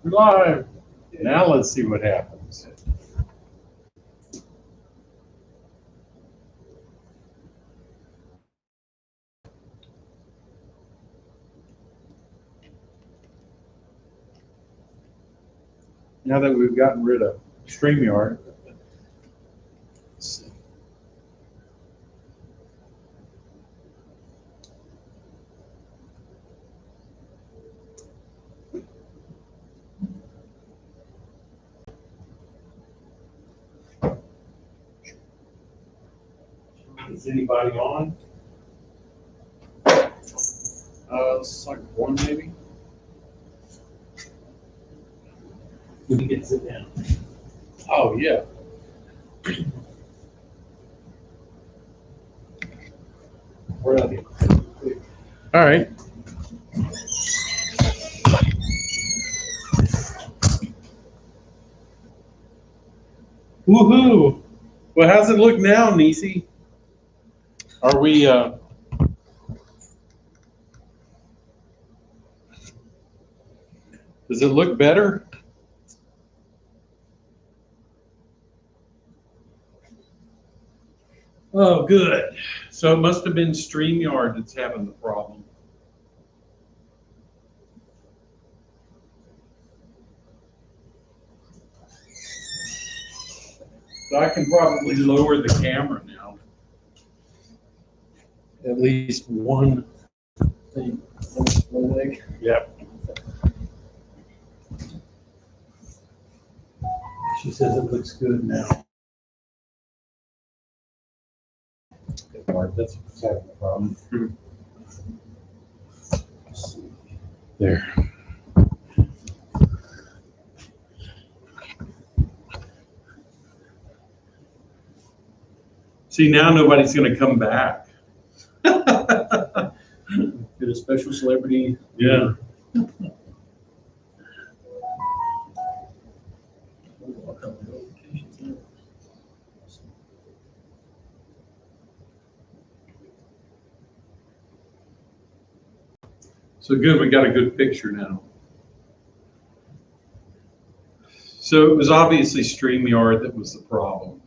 We're live. Now let's see what happens. Now that we've gotten rid of StreamYard, let's see. Is anybody on? It's like one maybe. We can sit down. Oh yeah. We're out here. All right. Woohoo! Well, how's it look now, Nisi? Are we? Does it look better? Oh, good. So it must have been StreamYard that's having the problem. So I can probably lower the camera now. At least one thing. One leg. Yep. She says it looks good now. That's exactly the problem. There. See, now nobody's going to come back. Did a special celebrity. Yeah. So good, we got a good picture now. So it was obviously StreamYard that was the problem.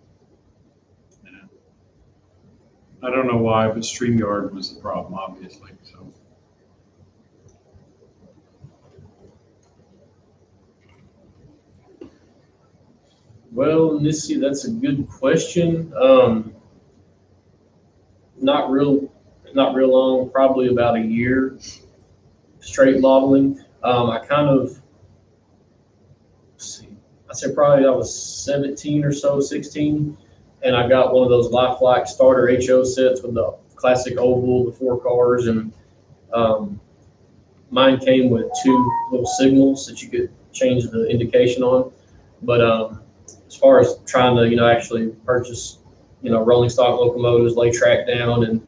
Yeah. I don't know why, but StreamYard was the problem, obviously. So. Well, Missy, that's a good question. Not real long, probably about a year straight modeling. I kind of, let's see, I'd say probably I was 17 or so, 16, and I got one of those Lifelike starter HO sets with the classic oval, the 4 cars, and mine came with 2 little signals that you could change the indication on. But as far as trying to, actually purchase, rolling stock locomotives, lay track down, and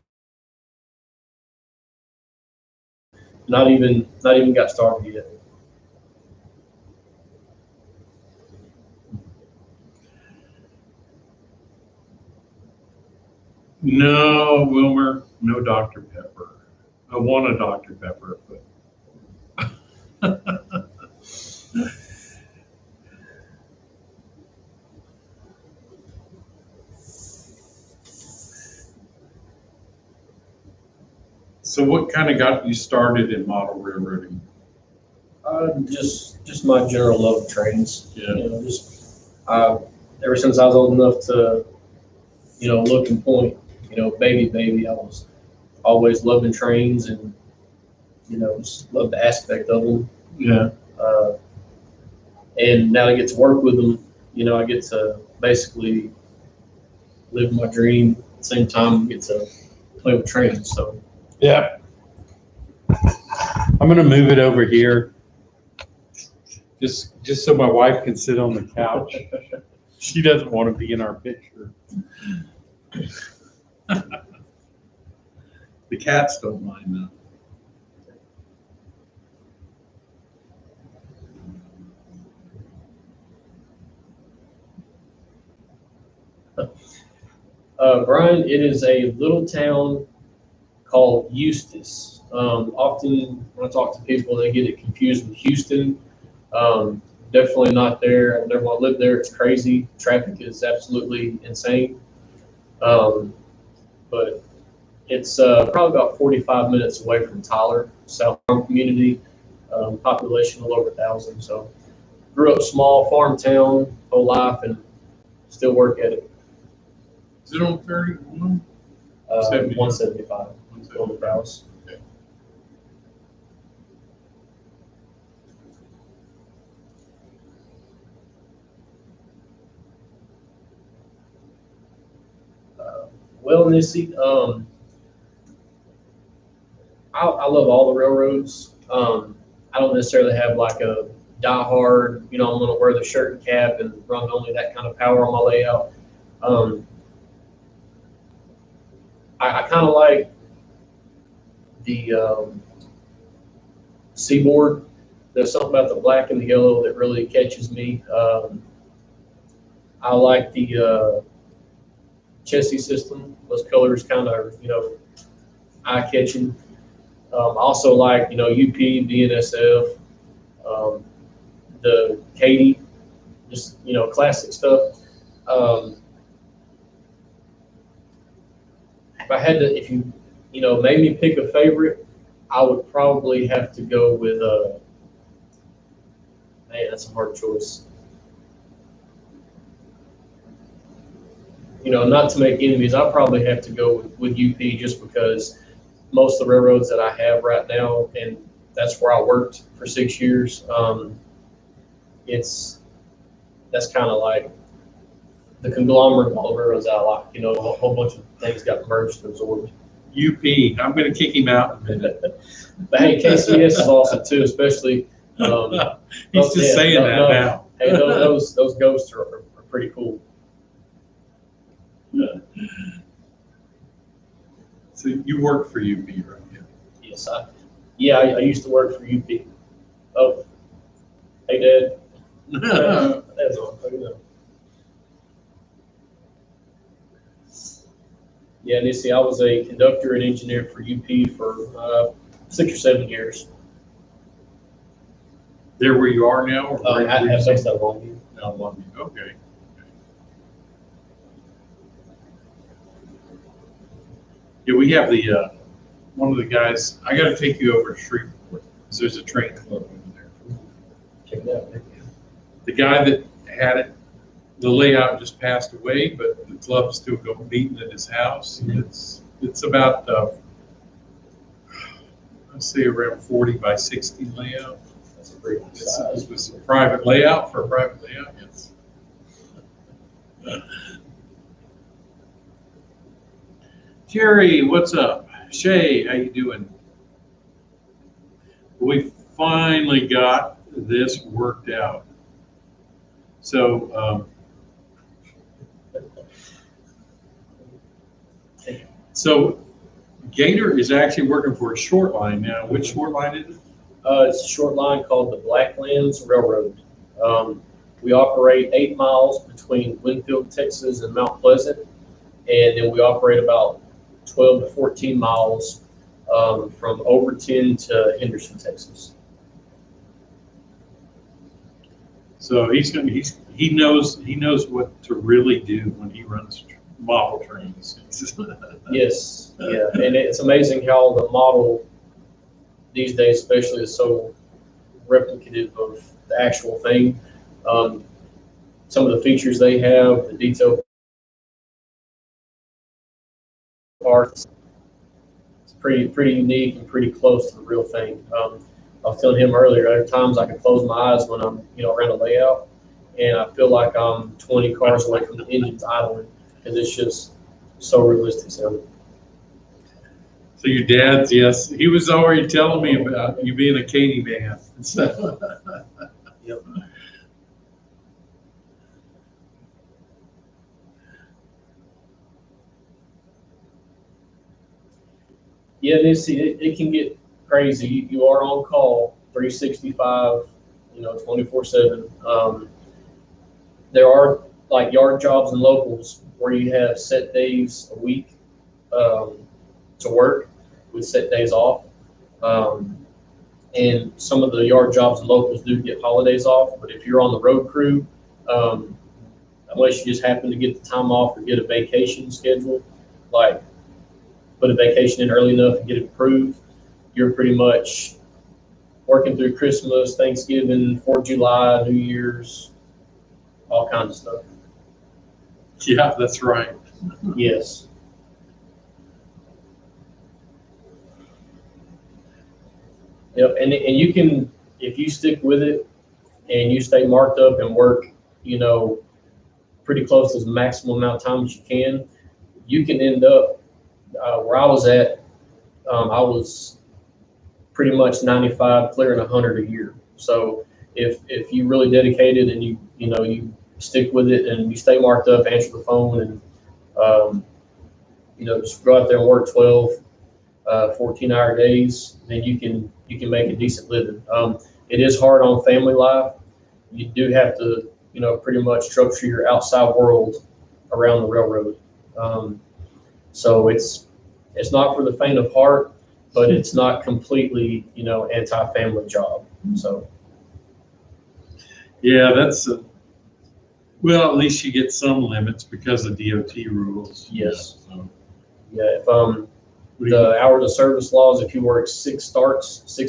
not even got started yet. No, Wilmer, no Dr. Pepper. I want a Dr. Pepper, but. So what kind of got you started in model railroading? Just my general love of trains. Yeah. Ever since I was old enough to, look and point, baby, I was always loving trains and, just love the aspect of them. Yeah. And now I get to work with them, I get to basically live my dream at the same time, get to play with trains. So. Yeah. I'm gonna move it over here, just so my wife can sit on the couch. She doesn't want to be in our picture. The cats don't mind though. Brian, it is a little town called Eustis. Often when I talk to people, they get it confused with Houston. Definitely not there. I've never want to live there. It's crazy. Traffic is absolutely insane. Um, but it's probably about 45 minutes away from Tyler, South Farm community, population a little over 1,000. So grew up small farm town whole life and still work at it. Is it on 31? 175 on the browse. Okay. Well, Nissy, I love all the railroads. I don't necessarily have like a die-hard, I'm going to wear the shirt and cap and run only that kind of power on my layout. I kind of like the Seaboard. There's something about the black and the yellow that really catches me. I like the chassis system. Those colors kind of, eye-catching. I also like, UP, BNSF, the Katy, just, classic stuff. If I had to, if you, made me pick a favorite, I would probably have to go with, man, that's a hard choice. Not to make enemies, I'll probably have to go with UP just because most of the railroads that I have right now, and that's where I worked for 6 years, that's kind of like the conglomerate of all the railroads I like. A whole bunch of things got merged and absorbed. UP. I'm going to kick him out in a minute. But hey, KCS is awesome too, especially. He's just saying that now. Hey, those ghosts are pretty cool. So you work for UP, right? Yes, I used to work for UP. Oh, hey, Dad. That's all. Yeah, Nissy, I was a conductor and engineer for UP for 6 or 7 years. There where you are now? Or I'm based out of Longview. No, Longview. Okay. Yeah, we have the one of the guys. I got to take you over to Shreveport because there's a train club over there. Check it out. The guy that had it, the layout just passed away, but the club's still going meeting at his house. Mm-hmm. It's about let's say around 40 by 60 layout. That's a great size. It was a private layout for a private layout. Yes. Jerry, what's up? Shay, how you doing? We finally got this worked out. So, Gator is actually working for a short line now. Which short line is it? It's a short line called the Blacklands Railroad. We operate 8 miles between Winfield, Texas and Mount Pleasant. And then we operate about 12 to 14 miles from Overton to Henderson, Texas. So he knows what to really do when he runs model trains. Yes, yeah, and it's amazing how the model these days, especially, is so replicative of the actual thing. Some of the features they have, the detail parts, it's pretty unique and pretty close to the real thing. I was telling him earlier, there are times I can close my eyes when I'm around a layout, and I feel like I'm 20 cars away from the engines idling because it's just so realistic sounding. So your dad's, yes, he was already telling me about you being a Katy man. So. Yep. Yeah, it can get crazy. You are on call 365, 24/7. There are like yard jobs and locals where you have set days a week to work with set days off. And some of the yard jobs and locals do get holidays off, but if you're on the road crew, unless you just happen to get the time off or get a vacation schedule, like put a vacation in early enough and get it approved, you're pretty much working through Christmas, Thanksgiving, 4th of July, New Year's, all kinds of stuff. Yeah, that's right. Yes. Yep, and you can, if you stick with it and you stay marked up and work, pretty close to the maximum amount of time that you can end up where I was at. I was pretty much 95 clearing 100 a year. So if you really dedicated and you stick with it and you stay marked up, answer the phone, and just go out there and work 12, 14-hour days, then you can make a decent living. It is hard on family life. You do have to pretty much structure your outside world around the railroad. So it's not for the faint of heart, but it's not completely anti-family job. So yeah, well, at least you get some limits because of DOT rules. Yes. So, yeah, if the hours of service laws, if you work 6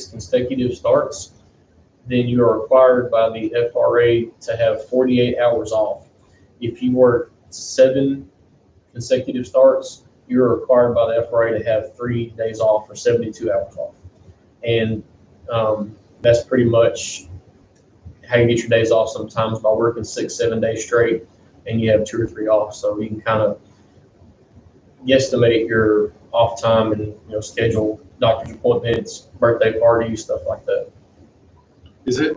consecutive starts, then you are required by the FRA to have 48 hours off. If you work 7 consecutive starts, you're required by the FRA to have 3 days off or 72 hours off. And that's pretty much how you get your days off sometimes, by working 6-7 days straight, and you have 2 or 3 off. So you can kind of guesstimate your off time and schedule doctor's appointments, birthday parties, stuff like that. Is it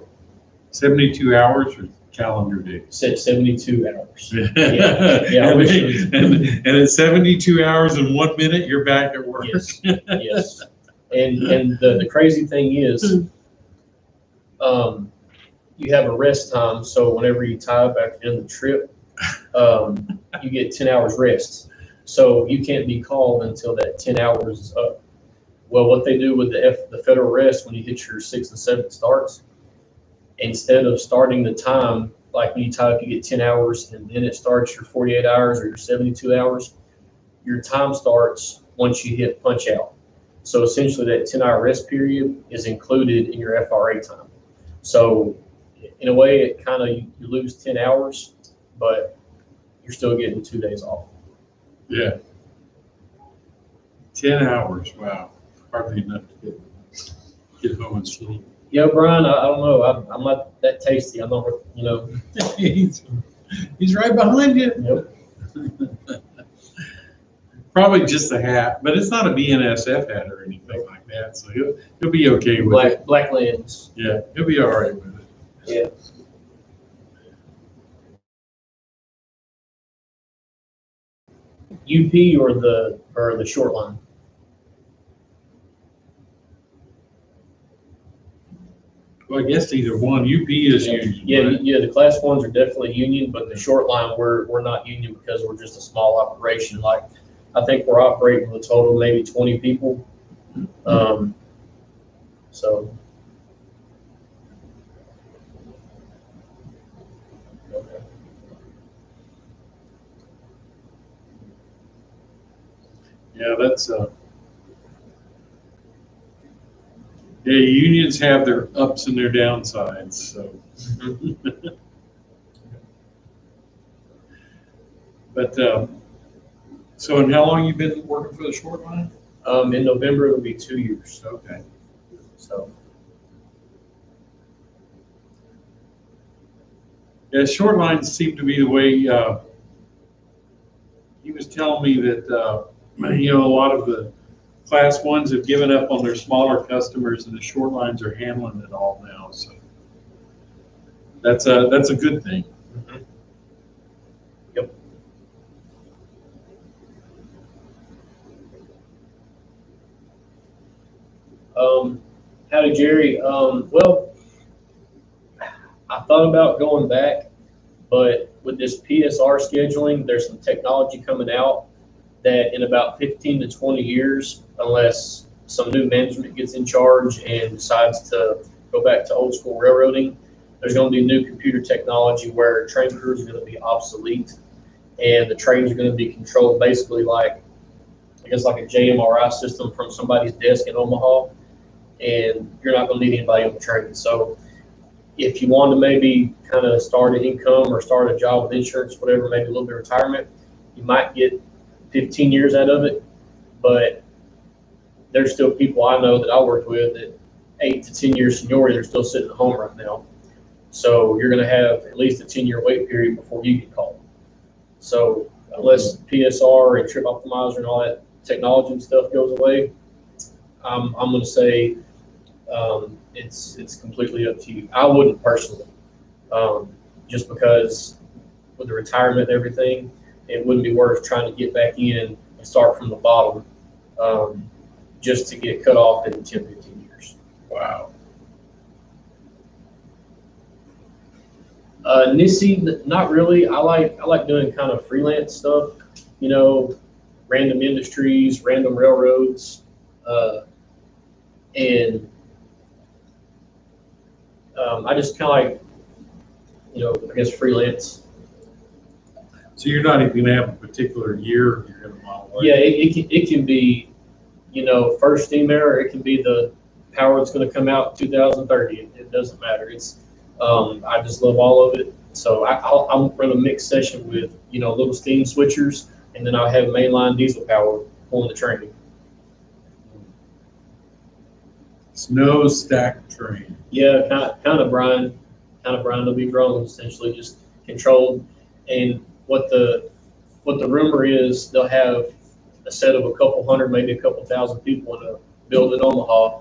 72 hours or calendar days? Said 72 hours. Yeah. And at 72 hours and 1 minute, you're back at work. Yes. Yes. And the crazy thing is, you have a rest time. So whenever you tie up after the end of the trip, you get 10 hours rest. So you can't be called until that 10 hours is up. Well, what they do with the federal rest, when you hit your 6th and 7th starts, instead of starting the time, like when you tie up, you get 10 hours and then it starts your 48 hours or your 72 hours, your time starts once you hit punch out. So essentially that 10-hour rest period is included in your FRA time. So in a way, it kind of, you lose 10 hours, but you're still getting 2 days off. Yeah. 10 hours, wow. Hardly enough to get home and sleep. Yeah, Brian, I don't know. I'm not that tasty. I'm not, He's right behind you. Yep. Probably just a hat, but it's not a BNSF hat or anything like that, so he'll be okay with it. Black lens. Yeah, he'll be all right with it. Yeah. UP or the short line? Well, I guess either one. UP is union. Yeah, right? yeah. The class ones are definitely union, but the short line we're not union because we're just a small operation. Like I think we're operating with a total of maybe 20 people. So. Okay. Yeah, that's yeah, unions have their ups and their downsides, so. But, so and how long you been working for the short line? In November it'll be 2 years. Okay. So. Yeah, short lines seem to be the way, he was telling me that, a lot of the class ones have given up on their smaller customers and the short lines are handling it all now, so. That's a good thing. Mm-hmm. Yep. Howdy, Jerry. Well, I thought about going back, but with this PSR scheduling, there's some technology coming out that in about 15 to 20 years, unless some new management gets in charge and decides to go back to old school railroading, there's going to be new computer technology where train crews are going to be obsolete, and the trains are going to be controlled basically like, I guess, like a JMRI system from somebody's desk in Omaha, and you're not going to need anybody on the train. So if you want to maybe kind of start an income or start a job with insurance, whatever, maybe a little bit of retirement, you might get 15 years out of it, but there's still people I know that I worked with that 8 to 10 years seniority, they're still sitting at home right now. So you're going to have at least a 10-year wait period before you get called. So unless PSR and Trip Optimizer and all that technology and stuff goes away, I'm going to say it's completely up to you. I wouldn't personally, just because with the retirement and everything, it wouldn't be worth trying to get back in and start from the bottom just to get cut off in 10, 15 years. Wow. NISI, not really. I like doing kind of freelance stuff, you know, random industries, random railroads, and I just kind of like, you know, I guess freelance. So you're not even gonna have a particular year you're gonna model? Yeah, it can be, you know, first steam era. It can be the power that's going to come out in 2030. It doesn't matter. It's I just love all of it. So I'll run a mixed session with, you know, little steam switchers, and then I'll have mainline diesel power pulling the train. Snow stacked train. Yeah, kind of Brian. They'll be drones, essentially just controlled. And what the rumor is, they'll have a set of a couple hundred, maybe a couple thousand people in a building in Omaha,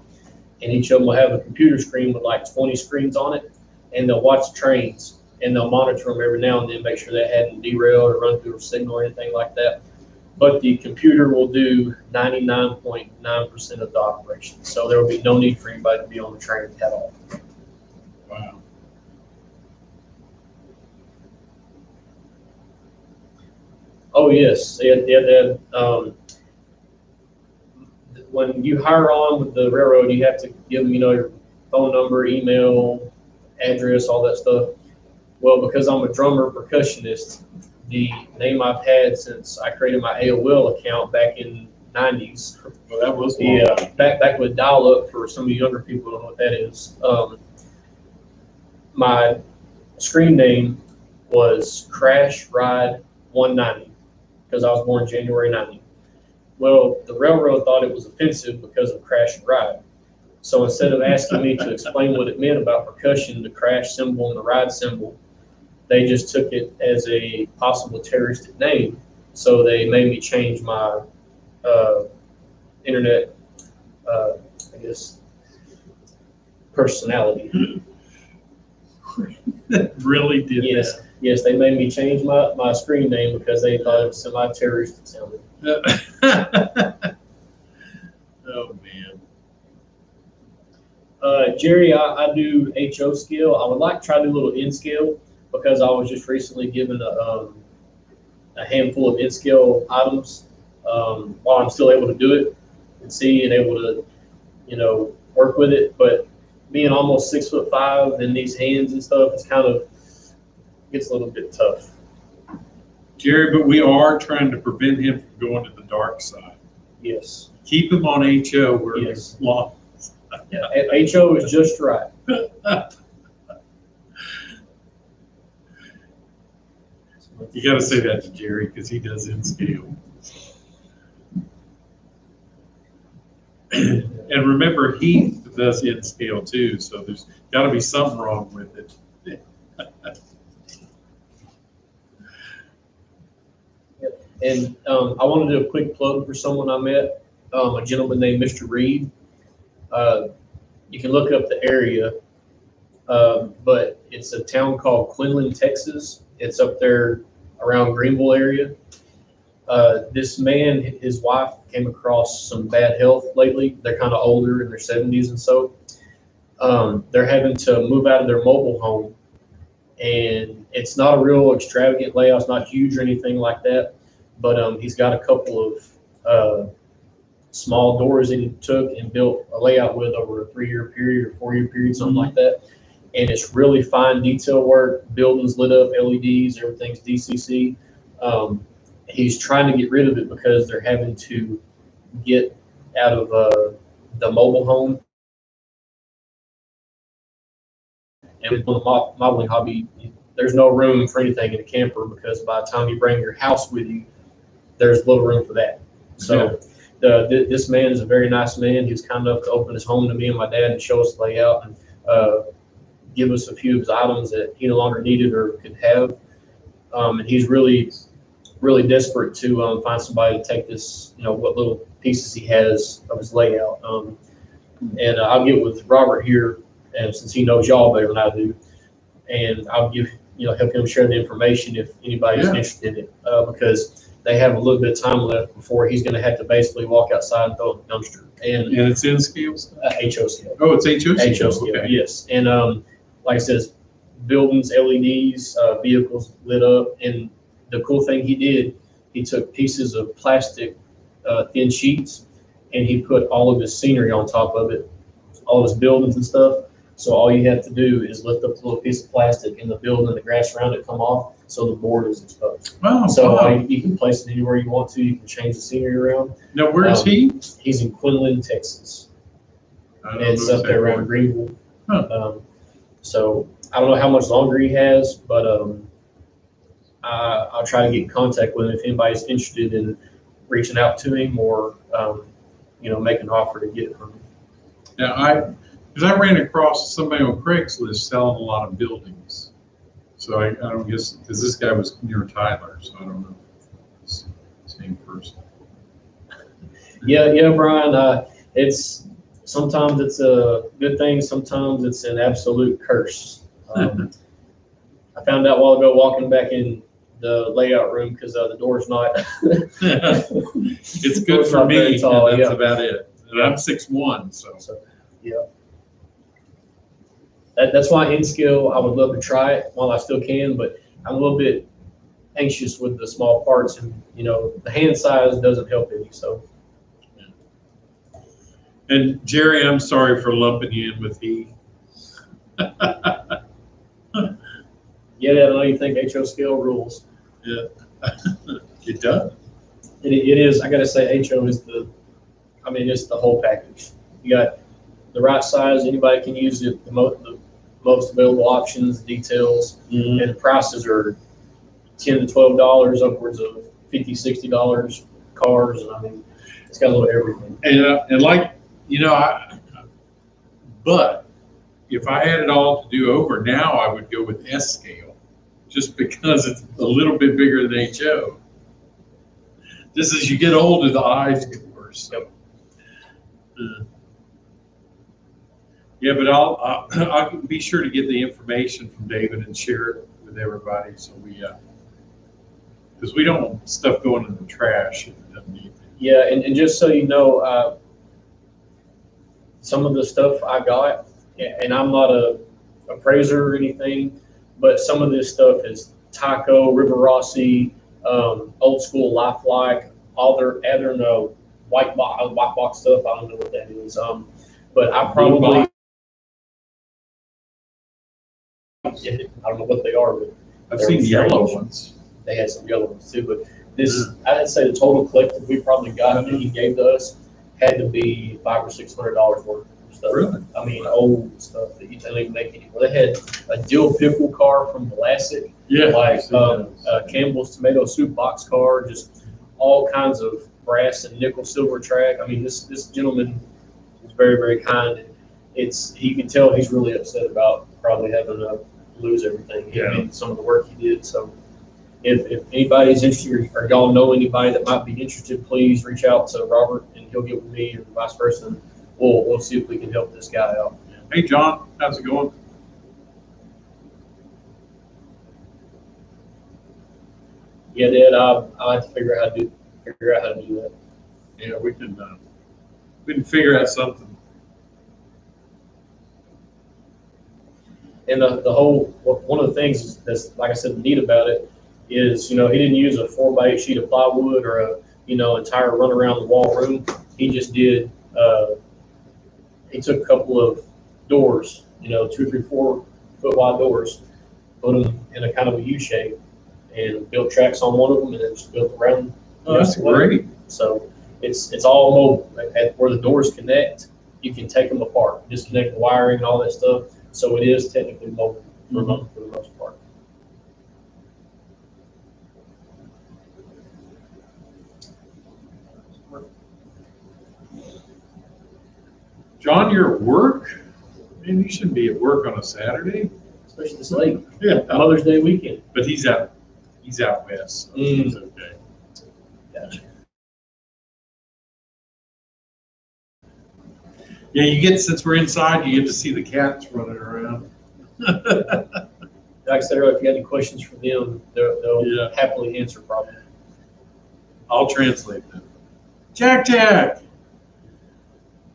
and each of them will have a computer screen with like 20 screens on it, and they'll watch trains, and they'll monitor them every now and then, make sure they hadn't derailed or run through a signal or anything like that. But the computer will do 99.9% of the operation. So there will be no need for anybody to be on the train at all. Wow. Oh, yes. When you hire on with the railroad, you have to give them, you know, your phone number, email, address, all that stuff. Well, because I'm a drummer percussionist, the name I've had since I created my AOL account back in '90s. Well, that was Yeah, back with dial-up, for some of you younger people don't know what that is. My screen name was Crash Ride 190 because I was born January 90. Well, the railroad thought it was offensive because of crash and ride. So instead of asking me to explain what it meant about percussion, the crash symbol and the ride symbol, they just took it as a possible terroristic name. So they made me change my internet, I guess, personality. Really did Yes, yes, they made me change my screen name because they thought it was semi-terroristic sounding. that. Oh, man. Jerry, I do HO scale. I would like to try to do a little N scale because I was just recently given a handful of N scale items while I'm still able to do it and see and able to, you know, work with it. But being almost 6'5" in these hands and stuff, it's kind of gets a little bit tough. Jerry, but we are trying to prevent him from going to the dark side. Yes. Keep him on HO where Yes. it's long. Yeah. HO is just right. You got to say that to Jerry because he does in scale. And remember, Heath does in scale too, so there's got to be something wrong with it. And I want to do a quick plug for someone I met, a gentleman named Mr. Reed. You can look up the area, but it's a town called Quinlan, Texas. It's up there around Greenville area. This man, his wife came across some bad health lately. They're kind of older in their 70s and so. They're having to move out of their mobile home. And it's not a real extravagant layout. It's not huge or anything like that. But he's got a couple of small doors that he took and built a layout with over a 3-year period or 4-year period, something like that. And it's really fine detail work, buildings lit up, LEDs, everything's DCC. He's trying to get rid of it because they're having to get out of the mobile home. And with the modeling hobby, there's no room for anything in a camper because by the time you bring your house with you, there's little room for that. So this man is a very nice man. He was kind enough to open his home to me and my dad and show us the layout and give us a few of his items that he no longer needed or could have. And he's really desperate to find somebody to take this, what little pieces he has of his layout. And I'll get with Robert here, and since he knows y'all better than I do, and I'll help him share the information if anybody's interested in it, because they have a little bit of time left before he's going to have to basically walk outside and throw a dumpster. And it's in scales? HO scale. Oh, it's HO scale. HO scale, okay. Yes. And like I said, buildings, LEDs, vehicles lit up. And the cool thing he did, he took pieces of plastic, thin sheets, and he put all of his scenery on top of it, all his buildings and stuff. So all you have to do is lift up a little piece of plastic, and the building and the grass around it come off, so the board is exposed. Oh, so wow. you can place it anywhere you want to. You can change the scenery around. Now, where is he? He's in Quinlan, Texas. It's up there around Greenville. Huh. So I don't know how much longer he has, but I'll try to get in contact with him if anybody's interested in reaching out to him or make an offer to get it from him. Now, because I ran across somebody on Craigslist selling a lot of buildings. So I don't guess, because this guy was near Tyler, so I don't know if it's the same person. Yeah, Brian. Sometimes it's a good thing, sometimes it's an absolute curse. I found out a while ago walking back in the layout room because the door's not. It's good for me, tall, and that's about it. And I'm 6'1", so yeah. That's why in skill I would love to try it while I still can, but I'm a little bit anxious with the small parts, and the hand size doesn't help any. So. And Jerry, I'm sorry for lumping you in with he. Yeah, I know you think HO scale rules. Yeah, it does. It is. I got to say, HO is it's the whole package. You got the right size. Anybody can use it. The most available options, details, and the prices are $10 to $12, upwards of $50, $60 cars. And it's got a little everything. And like, but if I had it all to do over now, I would go with S scale, just because it's a little bit bigger than HO. Just as you get older, the eyes get worse. So. Yeah, but I'll be sure to get the information from David and share it with everybody, so because we don't want stuff going in the trash if it doesn't need it. Yeah, and just so you know, some of the stuff I got, and I'm not a appraiser or anything, but some of this stuff is Tyco, River Rossi, old school Lifelike, all their white box stuff. I don't know what that is. But I probably, I don't know what they are, but I've seen yellow ones. They had some yellow ones too, but this, I'd say the total collective we probably got that he gave to us had to be $500 or $600 worth of stuff. Really? Old stuff that you don't even make anymore. They had a dill pickle car from Vlasic, Campbell's tomato soup box car, just all kinds of brass and nickel silver track. This gentleman was very, very kind. You can tell he's really upset about probably having to lose everything. Some of the work he did. So if anybody's interested or y'all know anybody that might be interested, please reach out to Robert and he'll get with me, and vice versa. And we'll see if we can help this guy out. Hey, John, how's it going? Yeah, Dad, I'll have to figure out how to do that. Yeah, we can figure out something. And one of the things that's, like I said, neat about it is, he didn't use a 4x8 sheet of plywood or a, entire run around the wall room. he just did, he took a couple of doors, 2, 3, 4 foot wide doors, put them in a kind of a U shape, and built tracks on one of them, and then just built around. Oh, that's great. So it's all mobile. Where the doors connect, you can take them apart, disconnect the wiring and all that stuff. So it is technically mobile for the most part. John, you're at work? Man, you shouldn't be at work on a Saturday. Especially this late. Yeah. Mother's Day weekend. But he's out west, so it's okay. Gotcha. Yeah, since we're inside, you get to see the cats running around. Like I said earlier, if you got any questions for them, they'll happily answer probably. I'll translate them. Jack,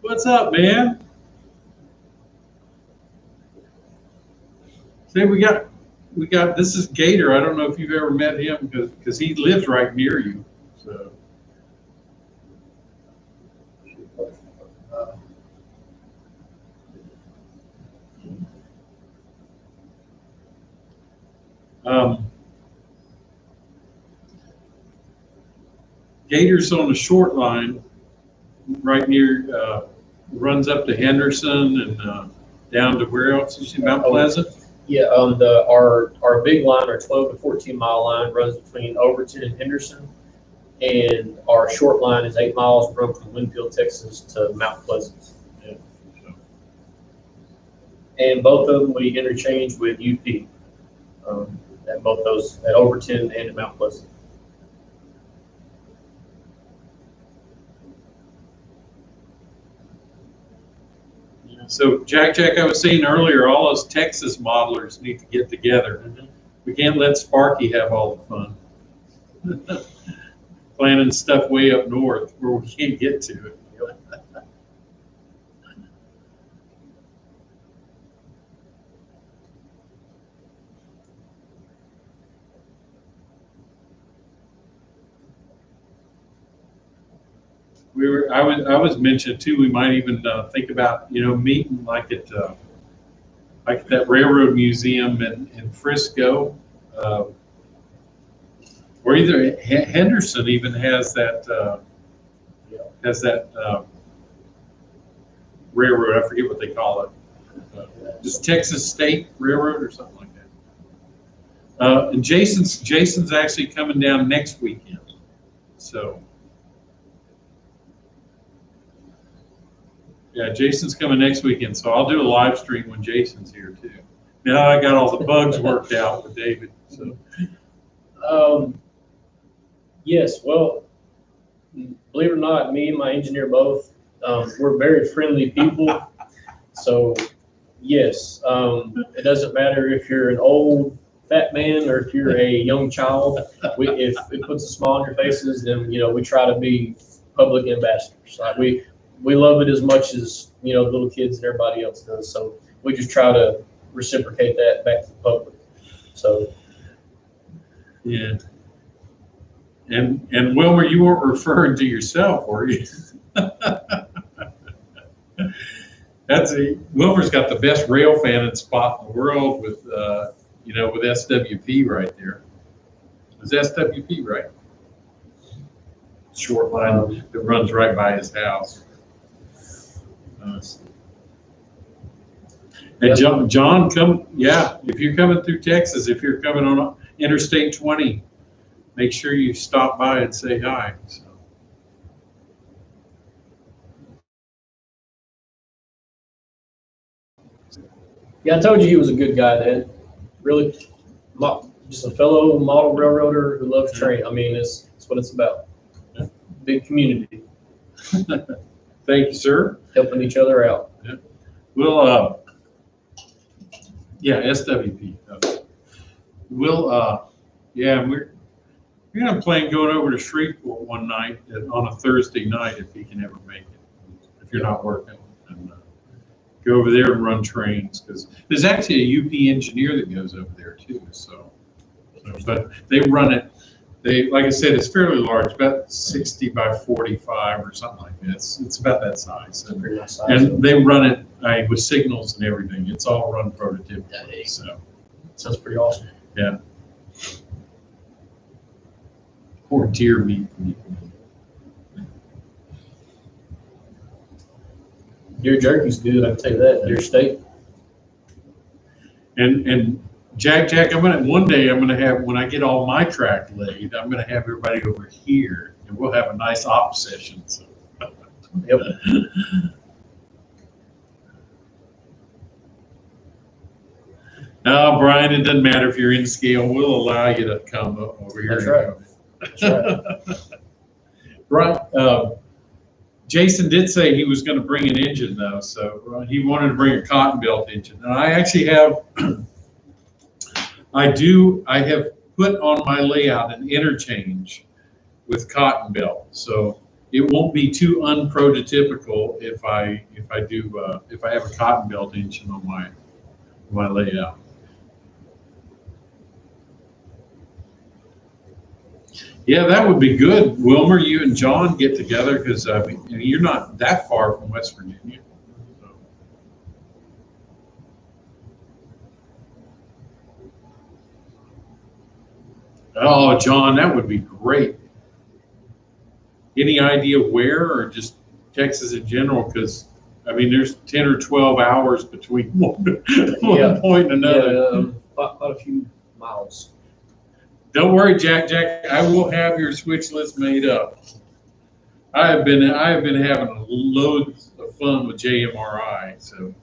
what's up, man? Say we got. This is Gator. I don't know if you've ever met him because he lives right near you. So. Gator's on the short line, right near, runs up to Henderson and down to where else? You see Mount Pleasant? Yeah, our big line, our 12 to 14 mile line, runs between Overton and Henderson, and our short line is 8 miles, run from Winfield, Texas to Mount Pleasant. Yeah. And both of them we interchange with UP. At both those, at Overton and at Mount Pleasant. So Jack, I was saying earlier, all us Texas modelers need to get together. We can't let Sparky have all the fun. Planning stuff way up north where we can't get to it. I was mentioning too, we might even think about, meeting like at that railroad museum in Frisco, or either Henderson even has that railroad. I forget what they call it. Just Texas State Railroad or something like that. And Jason's actually coming down next weekend, so. Yeah, Jason's coming next weekend, so I'll do a live stream when Jason's here too. Now I got all the bugs worked out with David. So. Yes, well, believe it or not, me and my engineer both, we're very friendly people. So, yes, it doesn't matter if you're an old fat man or if you're a young child. If it puts a smile on your faces, then we try to be public ambassadors. Like we love it as much as the little kids and everybody else does. So we just try to reciprocate that back to the public. So yeah. And Wilmer, you weren't referring to yourself, were you? Wilmer's got the best rail fanning spot in the world with with SWP right there. It's SWP, right? Short line that runs right by his house. And John, if you're coming through Texas, if you're coming on Interstate 20, make sure you stop by and say hi. So. Yeah, I told you he was a good guy, Dad. Really, just a fellow model railroader who loves train. I mean, that's what it's about. Big community. Thank you, sir. Helping each other out. Yeah. We'll, SWP. We'll, we're going to plan going over to Shreveport one night on a Thursday night if he can ever make it, if you're not working. And go over there and run trains, because there's actually a UP engineer that goes over there too. So but they run it They, like I said, it's fairly large, about 60 by 45 or something like that. It's about that size. Pretty nice size. And they run it with signals and everything. It's all run prototype. Dang. So, Sounds pretty awesome. yeah. Poor deer meat. Deer jerky's good, I can tell you that. Deer steak. And Jack, one day I'm gonna have, when I get all my track laid, I'm gonna have everybody over here and we'll have a nice op session. So. Yep. No, Brian, it doesn't matter if you're in scale. We'll allow you to come over here. That's right. That's right. Right. Jason did say he was going to bring an engine though, so he wanted to bring a cotton belt engine. And I actually have, I have put on my layout an interchange with cotton belt, so it won't be too unprototypical if I have a cotton belt engine on my layout. Yeah, that would be good. Wilmer, you and John get together because you're not that far from West Virginia. So. Oh, John, that would be great. Any idea where, or just Texas in general? Because I mean, there's 10 or 12 hours between one point and another. Yeah, quite a few miles. Don't worry, Jack. I will have your switch list made up. I have been having loads of fun with JMRI. So,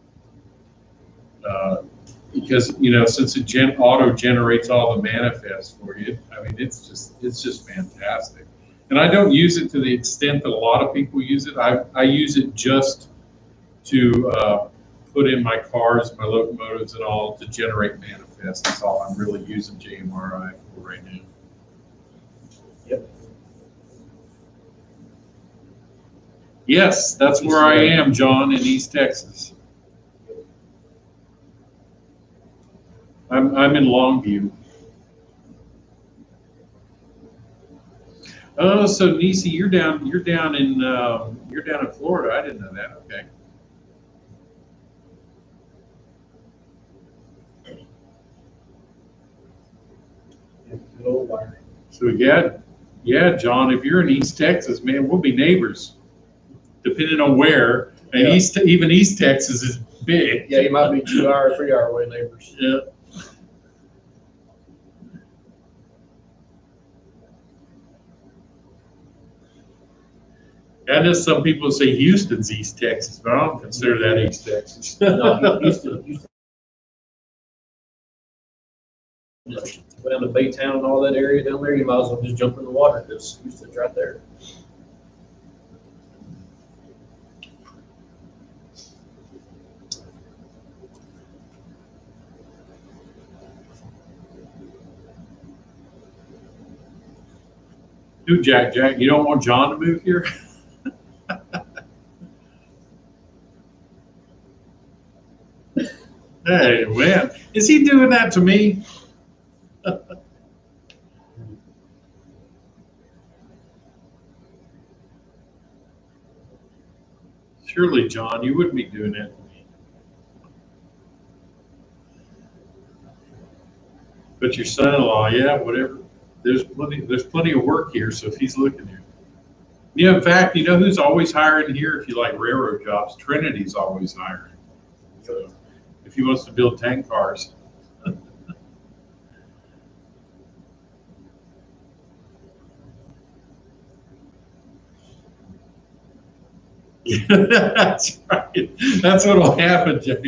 because since it auto generates all the manifests for you, I mean it's just fantastic. And I don't use it to the extent that a lot of people use it. I use it just to put in my cars, my locomotives, and all to generate manifests. That's all I'm really using JMRI for right now. Yep. Yes, that's where I am, John, in East Texas. I'm in Longview. Oh, so Nisi, you're down in Florida. I didn't know that. Okay. So yeah, John, if you're in East Texas, man, we'll be neighbors, depending on where. And Yeah. even East Texas is big. Yeah, you might be 2 hour, 3 hour away neighbors. Yeah. I know some people say Houston's East Texas, but I don't consider that East Texas. No, Houston. Go down to Baytown and all that area down there, you might as well just jump in the water because Houston's right there. Dude, Jack, you don't want John to move here? Hey, man, is he doing that to me? Surely, John, you wouldn't be doing that to me. But your son-in-law, yeah, whatever. There's plenty of work here, so if he's looking here. Yeah, in fact, you know who's always hiring here if you like railroad jobs? Trinity's always hiring. So if he wants to build tank cars. That's right. That's what'll happen, Jack.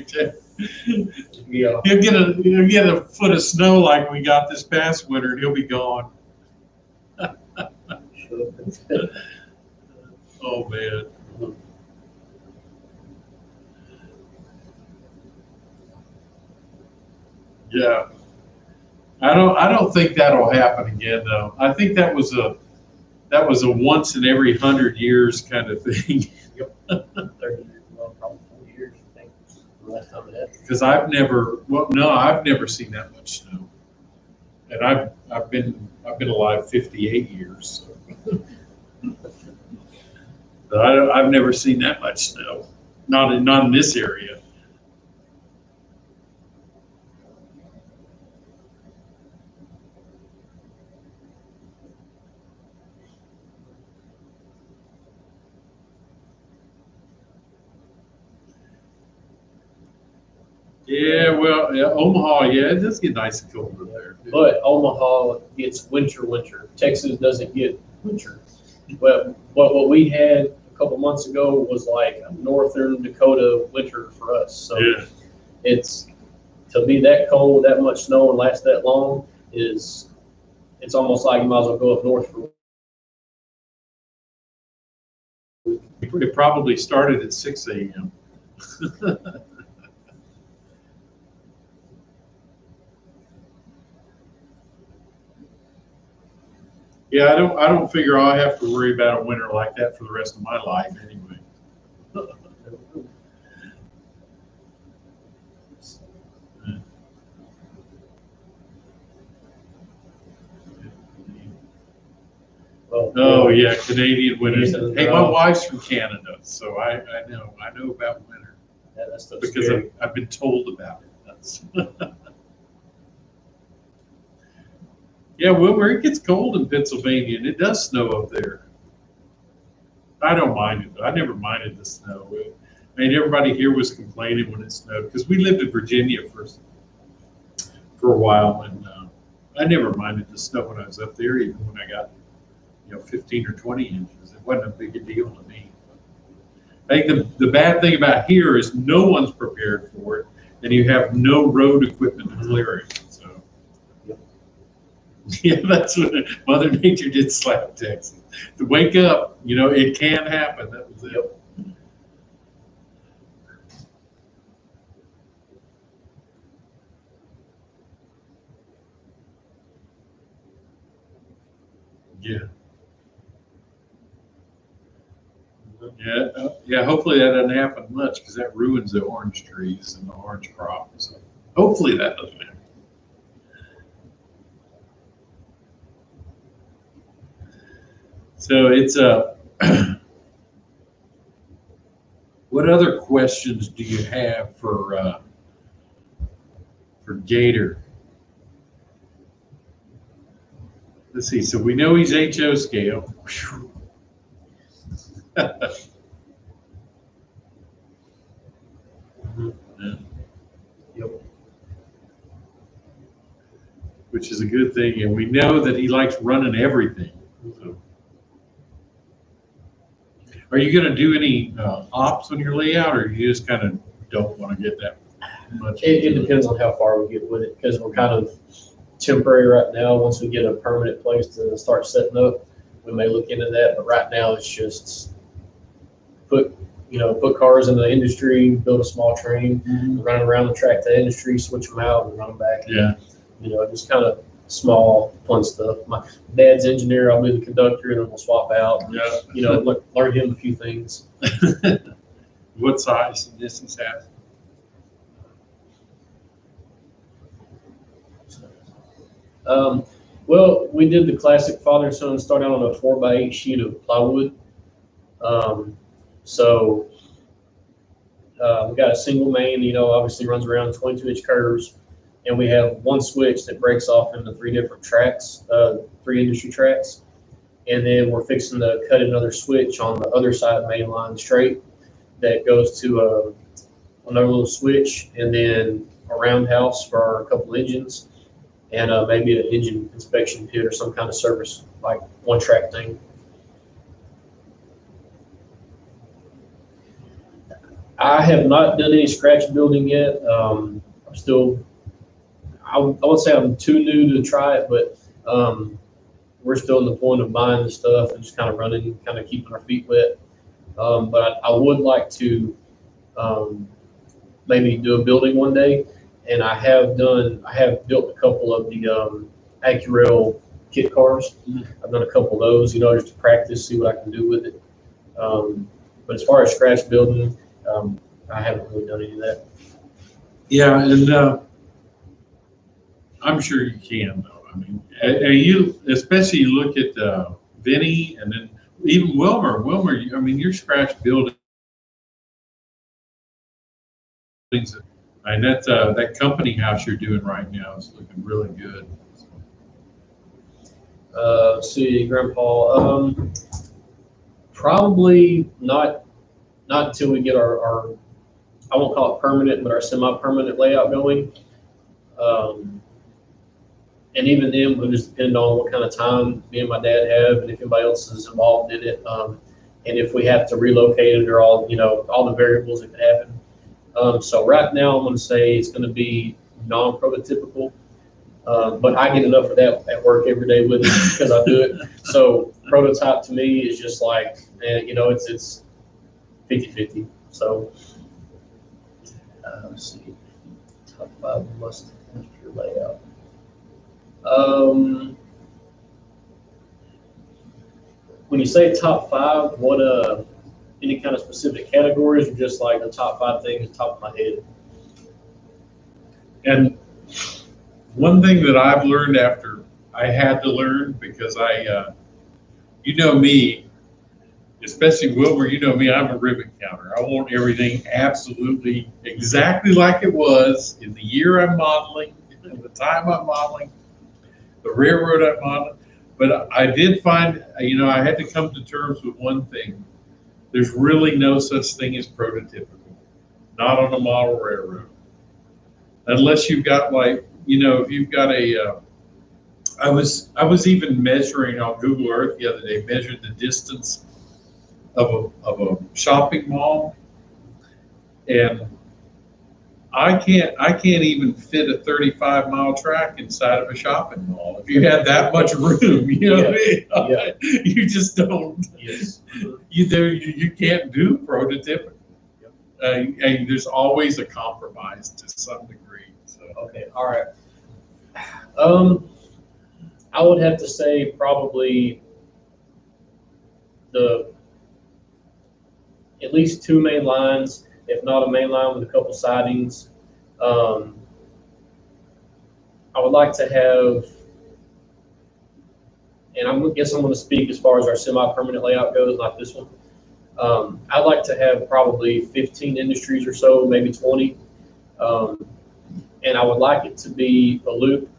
Yeah. He'll get a foot of snow like we got this past winter, and he'll be gone. Oh man. Yeah. I don't think that'll happen again though. I think that was a once in every 100 years kind of thing. 30 years, well, probably 40 years, I think, the last time it happened. Because I've never seen that much snow. and I've been alive 58 years. So. But I've never seen that much snow, not in this area. Yeah, well, yeah, Omaha, yeah, it does get nice and cold over there. But Omaha gets winter. Texas doesn't get winter. But what we had a couple months ago was like a northern Dakota winter for us. So Yeah. it's to be that cold, that much snow, and last that long it's almost like you might as well go up north for. It probably started at 6 a.m. Yeah, I don't figure I'll have to worry about a winter like that for the rest of my life anyway. Oh yeah, Canadian winters. Hey, my wife's from Canada, so I know about winter. Yeah, that's because I've been told about it. That's yeah, well, where it gets cold in Pennsylvania, and it does snow up there. I don't mind it. I never minded the snow. I mean, everybody here was complaining when it snowed because we lived in Virginia for a while, and I never minded the snow when I was up there, even when I got 15 or 20 inches. It wasn't a big a deal to me. I think the bad thing about here is no one's prepared for it, and you have no road equipment to clear it. So, yeah, that's what Mother Nature did slap Texas. To wake up, it can happen. That was it. Yeah. Yeah. Hopefully that doesn't happen much because that ruins the orange trees and the orange crop. So hopefully that doesn't happen. So it's what other questions do you have for Gator? Let's see. So we know he's HO scale. Yeah. Yep. Which is a good thing, and we know that he likes running everything. So. Are you going to do any ops on your layout, or you just kind of don't want to get that much? It depends on how far we get with it because we're kind of temporary right now. Once we get a permanent place to start setting up, we may look into that. But right now, it's just put cars in the industry, build a small train, run around the track to industry, switch them out, and run them back. Yeah. Just kind of small, fun stuff. My dad's engineer, I'll be the conductor, and then we'll swap out. Yeah. Learn him a few things. What size and distance has? Well, we did the classic father and son, start out on a 4x8 sheet of plywood. So we got a single main, obviously runs around 22-inch curves, and we have one switch that breaks off into 3 different tracks, 3 industry tracks, and then we're fixing to cut another switch on the other side main line straight that goes to another little switch, and then a roundhouse for a couple engines, and maybe an engine inspection pit or some kind of service, like one track thing. I have not done any scratch building yet. I'm still, I would say I'm too new to try it, but we're still in the point of buying the stuff and just kind of running, kind of keeping our feet wet. But I would like to maybe do a building one day. And I have built a couple of the AccuRail kit cars. I've done a couple of those, just to practice, see what I can do with it. But as far as scratch building, I haven't really done any of that. Yeah, and I'm sure you can, though. I mean, and you, especially you look at Vinny and then even Wilmer. Wilmer, I mean, your scratch buildings, and that company house you're doing right now is looking really good. See, Grandpa, probably not until we get our I won't call it permanent, but our semi-permanent layout going. And even then, we'll just depend on what kind of time me and my dad have, and if anybody else is involved in it, and if we have to relocate it or all the variables that could happen. So right now, I'm going to say it's going to be non-prototypical, but I get enough of that at work every day with it because I do it. So prototype to me is just like, it's 50-50. So let's see, top 5 must have your layout. When you say top 5, what any kind of specific categories, or just like the top 5 things top of my head? And one thing that I've learned after I had to learn, because you know me, especially Wilbur, you know me, I'm a ribbon counter. I want everything absolutely exactly like it was in the year I'm modeling, in the time I'm modeling, the railroad I'm modeling. But I did find, I had to come to terms with one thing. There's really no such thing as prototypical, not on a model railroad. Unless you've got if you've got I was even measuring on Google Earth the other day, measured the distance of a shopping mall, and I can't even fit a 35-mile track inside of a shopping mall. If you had that much room, you just don't. Yes. You can't do prototypical. And there's always a compromise to some degree. So. Okay. All right. I would have to say probably at least 2 main lines, if not a main line with a couple sidings. I would like to have, and I guess I'm going to speak as far as our semi-permanent layout goes, not this one. I'd like to have probably 15 industries or so, maybe 20. And I would like it to be a loop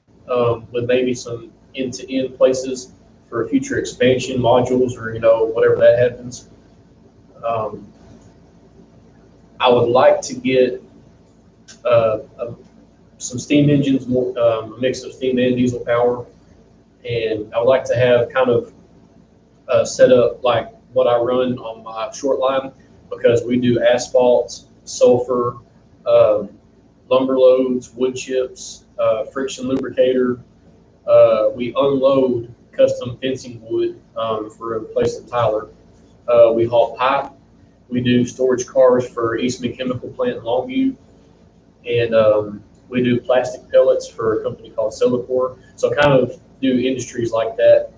with maybe some end-to-end places for future expansion modules or, whatever that happens. I would like to get some steam engines, a mix of steam and diesel power. And I would like to have kind of set up like what I run on my short line, because we do asphalt, sulfur, lumber loads, wood chips, friction lubricator. We unload custom fencing wood for a place in Tyler. We haul pipe. We do storage cars for Eastman Chemical Plant in Longview. And we do plastic pellets for a company called Celicor. So kind of do industries like that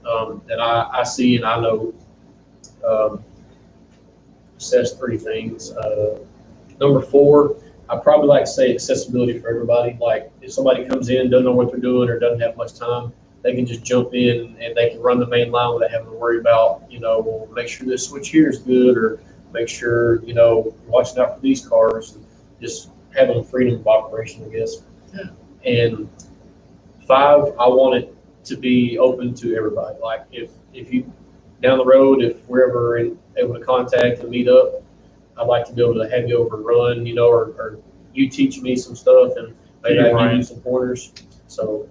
that I see and I know. Says 3 things. Number 4, I probably like to say accessibility for everybody. Like if somebody comes in, doesn't know what they're doing or doesn't have much time, they can just jump in and they can run the main line without having to worry about, well, make sure this switch here is good, or make sure, watching out for these cars. Just having freedom of operation, I guess. Yeah. And 5, I want it to be open to everybody. Like if you down the road, if we're ever able to contact and meet up, I'd like to be able to have you over and run, or you teach me some stuff and maybe I give you some pointers. So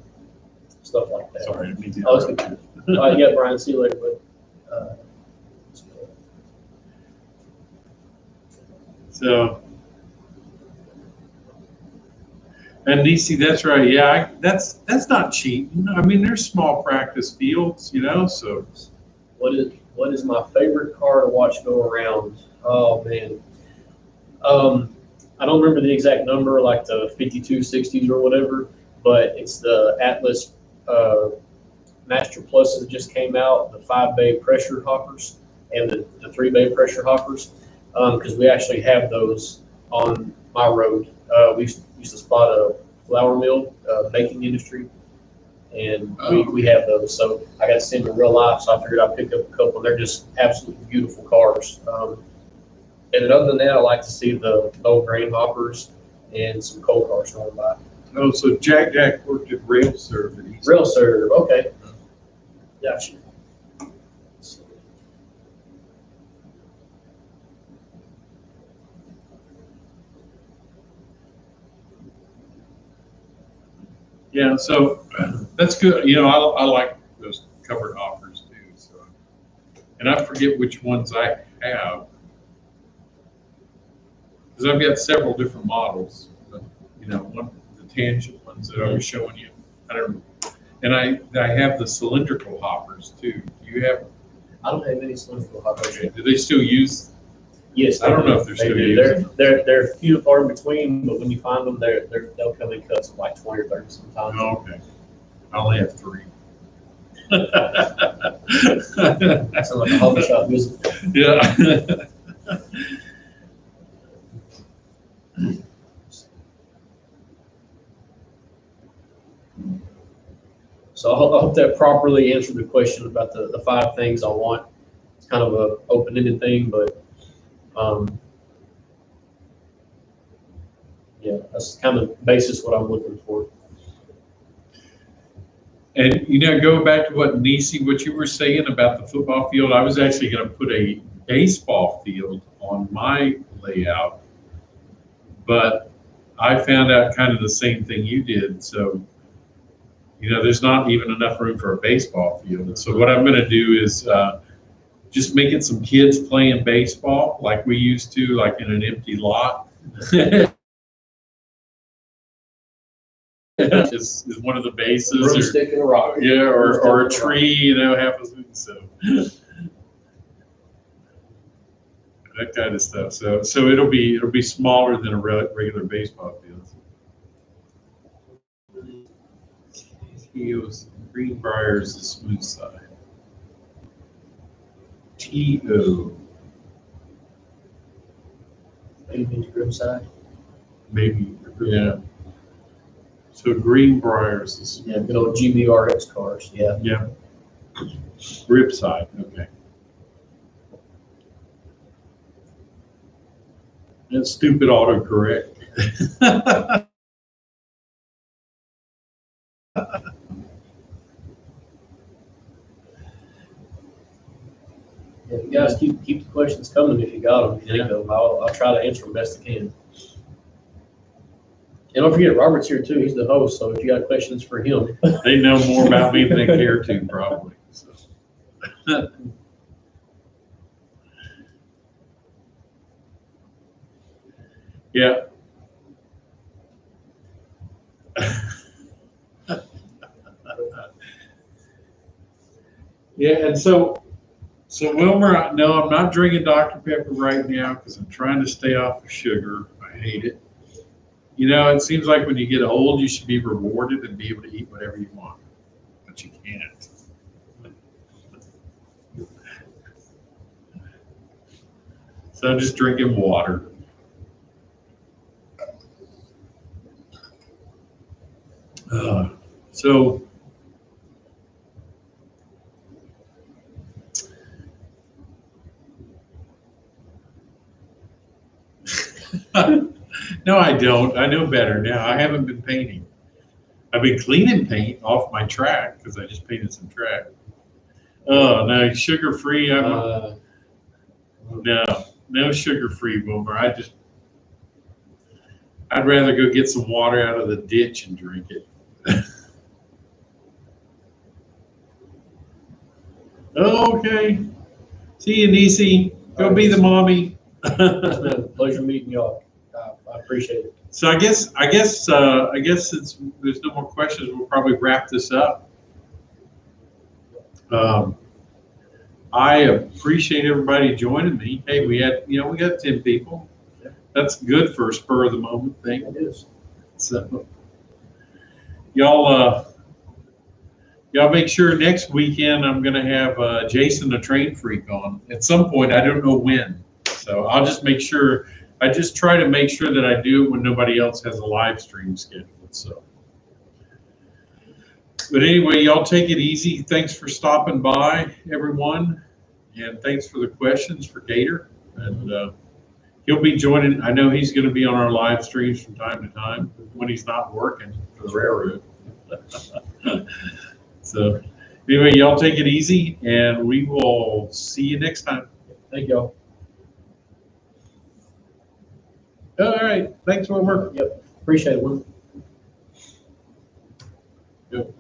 stuff like that. Sorry, me too. Oh, it's good. Yeah, Brian, see you later, bud. So, and DC, that's right. Yeah, that's not cheating. I mean, there's small practice fields, so. What is my favorite car to watch go around? Oh man, I don't remember the exact number, like the 5260s or whatever, but it's the Atlas Master Plus that just came out, the 5-bay pressure hoppers and the 3-bay pressure hoppers, because we actually have those on my road. We used to spot a flour mill, baking industry, and we have those. So I got to see them in real life, so I figured I'd pick up a couple. They're just absolutely beautiful cars. And then other than that, I like to see the old grain hoppers and some coal cars going by. Oh, so Jack worked at Rail Serve at East. Rail Serve, okay. Gotcha. Yeah, so that's good. You know, I like those covered hoppers too. So, and I forget which ones I have because I've got several different models. But, you know, the tangent ones that I was showing you. I don't. And I have the cylindrical hoppers too. Do you have? I don't have any cylindrical hoppers. Do they still use? Yes, I don't know if they're still using them. They're few and far in between, but when you find them, they'll come in cuts of like 20 or 30 sometimes. Oh, okay. I only have 3. Sounds like a hobby shop visit. Yeah. So I hope that properly answered the question about the 5 things I want. It's kind of a open-ended thing, but yeah, that's kind of basis what I'm looking for. And, you know, go back to what you were saying about the football field. I was actually going to put a baseball field on my layout, but I found out kind of the same thing you did. So, you know, there's not even enough room for a baseball field. So what I'm going to do is just make it some kids playing baseball like we used to, like in an empty lot. is one of the bases, Broomstick and a rock. Yeah, or a tree, you know, happens. So that kind of stuff. So it'll be smaller than a regular baseball field. Heels, Greenbriers, the smooth side. TO. Maybe the grim side. Maybe, yeah. So Greenbriers is Yeah, good old GBRX cars. Yeah. yeah. Rib side, okay. And stupid autocorrect. Yeah, you guys keep the questions coming if you got them. If you think of them, I'll try to answer them best I can. And don't forget, Robert's here too. He's the host, so if you got questions for him, They know more about me than they care to, probably. So. Yeah. Yeah, and so Wilmer, no, I'm not drinking Dr. Pepper right now because I'm trying to stay off of sugar. I hate it. You know, it seems like when you get old, you should be rewarded and be able to eat whatever you want, but you can't. So I'm just drinking water. So no, I don't. I know better now. I haven't been painting. I've been cleaning paint off my track because I just painted some track. Oh, no, sugar-free. No sugar-free, Wilmer. I'd rather go get some water out of the ditch and drink it. Okay. See you, Nisi. Go be the mommy. it's been a pleasure meeting y'all. I appreciate it. So I guess since there's no more questions, we'll probably wrap this up. I appreciate everybody joining me. Hey, we got 10 people. That's good for a spur of the moment thing. It is. So y'all make sure next weekend I'm going to have Jason the Train Freak on at some point. I don't know when. So I'll just make sure. I just try to make sure that I do it when nobody else has a live stream scheduled. So But anyway, y'all take it easy. Thanks for stopping by, everyone. And thanks for the questions for Gator. And he'll be joining. I know he's going to be on our live streams from time to time when he's not working for the railroad. So anyway, y'all take it easy, and we will see you next time. Thank y'all. All right. Thanks, Wilmer. Yep. Appreciate it, Will. Yep.